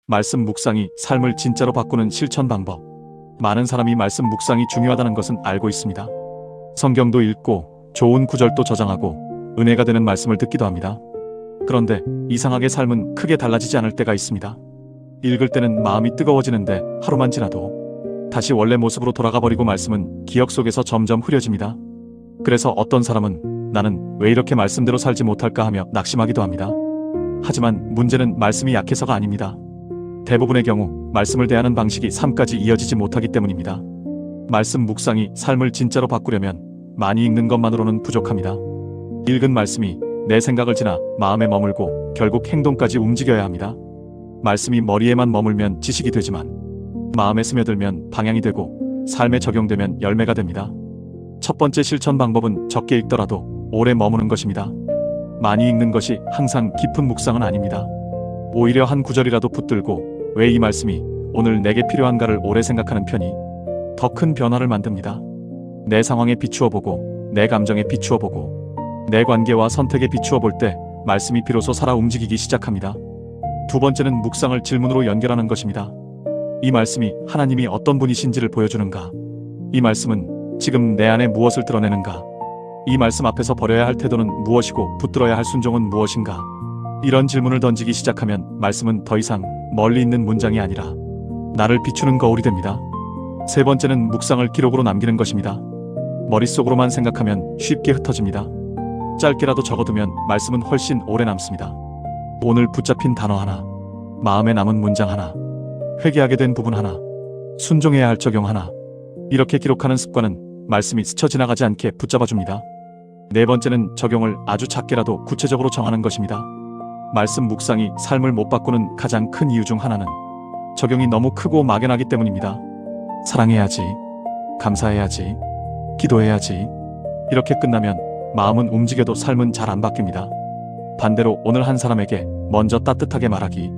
말씀 묵상이 삶을 진짜로 바꾸는 실천 방법. 많은 사람이 말씀 묵상이 중요하다는 것은 알고 있습니다. 성경도 읽고 좋은 구절도 저장하고 은혜가 되는 말씀을 듣기도 합니다. 그런데 이상하게 삶은 크게 달라지지 않을 때가 있습니다. 읽을 때는 마음이 뜨거워지는데 하루만 지나도 다시 원래 모습으로 돌아가 버리고 말씀은 기억 속에서 점점 흐려집니다. 그래서 어떤 사람은 나는 왜 이렇게 말씀대로 살지 못할까 하며 낙심하기도 합니다. 하지만 문제는 말씀이 약해서가 아닙니다. 대부분의 경우 말씀을 대하는 방식이 삶까지 이어지지 못하기 때문입니다. 말씀 묵상이 삶을 진짜로 바꾸려면 많이 읽는 것만으로는 부족합니다. 읽은 말씀이 내 생각을 지나 마음에 머물고 결국 행동까지 움직여야 합니다. 말씀이 머리에만 머물면 지식이 되지만 마음에 스며들면 방향이 되고 삶에 적용되면 열매가 됩니다. 첫 번째 실천 방법은 적게 읽더라도 오래 머무는 것입니다. 많이 읽는 것이 항상 깊은 묵상은 아닙니다. 오히려 한 구절이라도 붙들고 왜 이 말씀이 오늘 내게 필요한가를 오래 생각하는 편이 더 큰 변화를 만듭니다. 내 상황에 비추어 보고 내 감정에 비추어 보고 내 관계와 선택에 비추어 볼 때 말씀이 비로소 살아 움직이기 시작합니다. 두 번째는 묵상을 질문으로 연결하는 것입니다. 이 말씀이 하나님이 어떤 분이신지를 보여주는가? 이 말씀은 지금 내 안에 무엇을 드러내는가? 이 말씀 앞에서 버려야 할 태도는 무엇이고 붙들어야 할 순종은 무엇인가? 이런 질문을 던지기 시작하면 말씀은 더 이상 멀리 있는 문장이 아니라 나를 비추는 거울이 됩니다. 세 번째는 묵상을 기록으로 남기는 것입니다. 머릿속으로만 생각하면 쉽게 흩어집니다. 짧게라도 적어두면 말씀은 훨씬 오래 남습니다. 오늘 붙잡힌 단어 하나, 마음에 남은 문장 하나, 회개하게 된 부분 하나, 순종해야 할 적용 하나, 이렇게 기록하는 습관은 말씀이 스쳐 지나가지 않게 붙잡아줍니다. 네 번째는 적용을 아주 작게라도 구체적으로 정하는 것입니다. 말씀 묵상이 삶을 못 바꾸는 가장 큰 이유 중 하나는 적용이 너무 크고 막연하기 때문입니다. 사랑해야지, 감사해야지, 기도해야지, 이렇게 끝나면 마음은 움직여도 삶은 잘 안 바뀝니다. 반대로 오늘 한 사람에게 먼저 따뜻하게 말하기,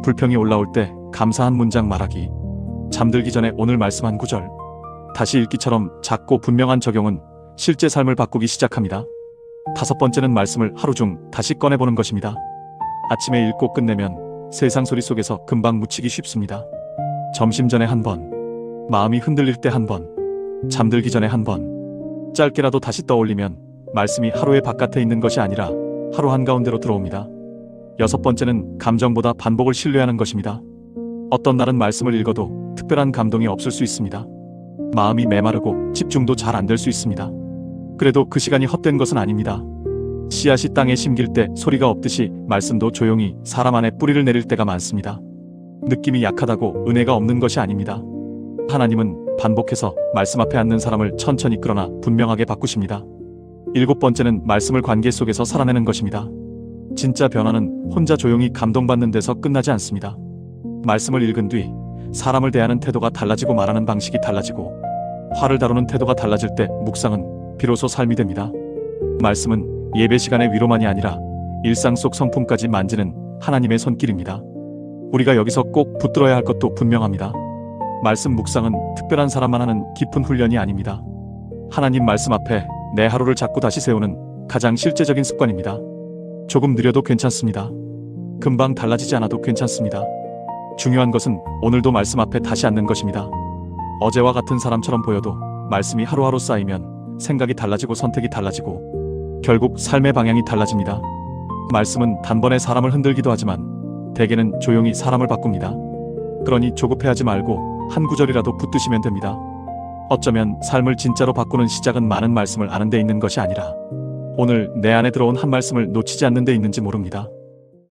불평이 올라올 때 감사한 문장 말하기, 잠들기 전에 오늘 말씀 한 구절, 다시 읽기처럼 작고 분명한 적용은 실제 삶을 바꾸기 시작합니다. 다섯 번째는 말씀을 하루 중 다시 꺼내보는 것입니다. 아침에 읽고 끝내면 세상 소리 속에서 금방 묻히기 쉽습니다. 점심 전에 한 번, 마음이 흔들릴 때 한 번, 잠들기 전에 한 번, 짧게라도 다시 떠올리면 말씀이 하루의 바깥에 있는 것이 아니라 하루 한가운데로 들어옵니다. 여섯 번째는 감정보다 반복을 신뢰하는 것입니다. 어떤 날은 말씀을 읽어도 특별한 감동이 없을 수 있습니다. 마음이 메마르고 집중도 잘 안 될 수 있습니다. 그래도 그 시간이 헛된 것은 아닙니다. 씨앗이 땅에 심길 때 소리가 없듯이 말씀도 조용히 사람 안에 뿌리를 내릴 때가 많습니다. 느낌이 약하다고 은혜가 없는 것이 아닙니다. 하나님은 반복해서 말씀 앞에 앉는 사람을 천천히 그러나 분명하게 바꾸십니다. 일곱 번째는 말씀을 관계 속에서 살아내는 것입니다. 진짜 변화는 혼자 조용히 감동받는 데서 끝나지 않습니다. 말씀을 읽은 뒤 사람을 대하는 태도가 달라지고 말하는 방식이 달라지고 화를 다루는 태도가 달라질 때 묵상은 비로소 삶이 됩니다. 말씀은 예배 시간의 위로만이 아니라 일상 속 성품까지 만지는 하나님의 손길입니다. 우리가 여기서 꼭 붙들어야 할 것도 분명합니다. 말씀 묵상은 특별한 사람만 하는 깊은 훈련이 아닙니다. 하나님 말씀 앞에 내 하루를 자꾸 다시 세우는 가장 실제적인 습관입니다. 조금 느려도 괜찮습니다. 금방 달라지지 않아도 괜찮습니다. 중요한 것은 오늘도 말씀 앞에 다시 앉는 것입니다. 어제와 같은 사람처럼 보여도 말씀이 하루하루 쌓이면 생각이 달라지고 선택이 달라지고 결국 삶의 방향이 달라집니다. 말씀은 단번에 사람을 흔들기도 하지만 대개는 조용히 사람을 바꿉니다. 그러니 조급해하지 말고 한 구절이라도 붙드시면 됩니다. 어쩌면 삶을 진짜로 바꾸는 시작은 많은 말씀을 아는 데 있는 것이 아니라 오늘 내 안에 들어온 한 말씀을 놓치지 않는 데 있는지 모릅니다.